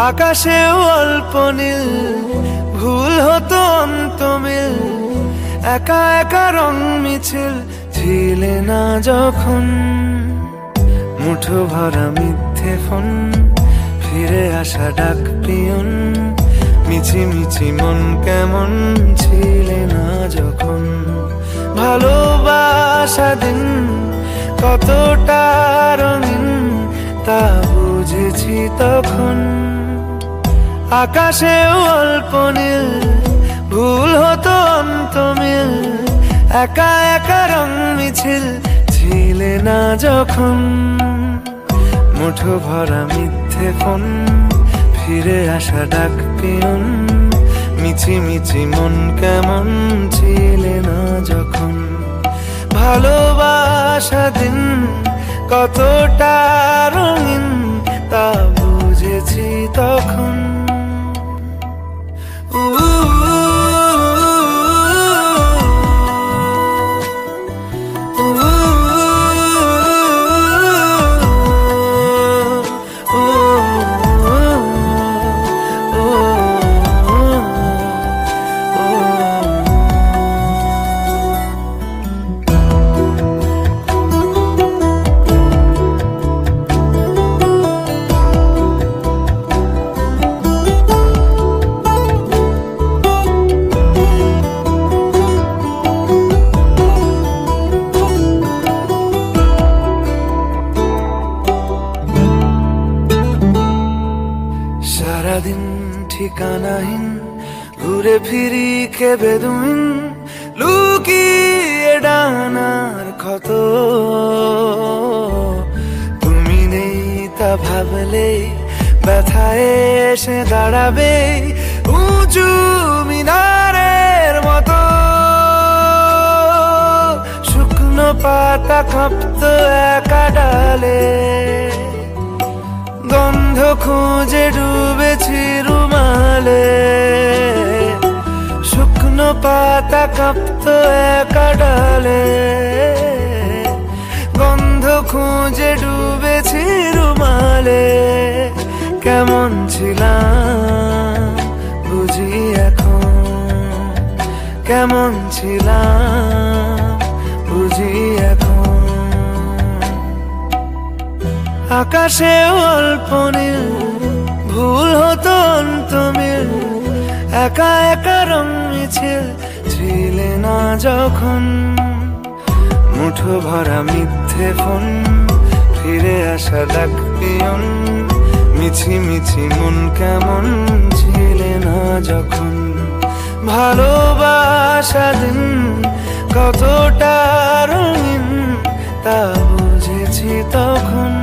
আকাশেও অল্প নীল, ভুল হতো অন্তমিল, একা একা রং মিছিল ছিলে না যখন। মুঠো ভরা মিথ্যে ফোন, ফিরে আসা ডাক পিয়ন, মিছি মিছি মন কেমন ছিলে না যখন। ভালোবাসা দিন কতটা রঙিন তা বুঝেছি তখন। আকাশেও অল্প নীল, ভুল হতো অন্তমিল, একা একা রং মিছিল ছিলে না যখন। মুঠো ভরা মিথ্যে ফোন, ফিরে আসা ডাক পিয়ন, মিছি মিছি মন কেমন ছিলে না যখন। ভালোবাসা দিন কতটা রঙিন তা বুঝেছি তখন। সারাদিন ঠিকানাহীন ঘুরে ফিরি খেবে দুইন, লুকিয়ে ডানার ক্ষত। তুমি নেই তা ভাবলে ব্যথায় এসে দাঁড়াবে উঁচু মিনারের মতো। শুকনো পাতা কাঁপতো একা ডালে, গন্ধ খুঁজে ডুবেছি রুমালে। শুকনো পাতা কাঁপতো একা ডালে, গন্ধ খুঁজে ডুবেছি রুমালে। কেমন ছিলাম বুঝি এখন, কেমন ছিলাম বুঝি এখন। আকাশে অল্প নীল, ভুল হতো অন্তমিল, একা একা রং মিছিল ছিলে না যখন। মুঠো ভরা মিথ্যে ফোন, ফিরে আসা ডাক পিয়ন, মিছি মিছি মন কেমন ছিলে না যখন। ভালোবাসা দিন কতটা রঙিন তা বুঝেছি তখন।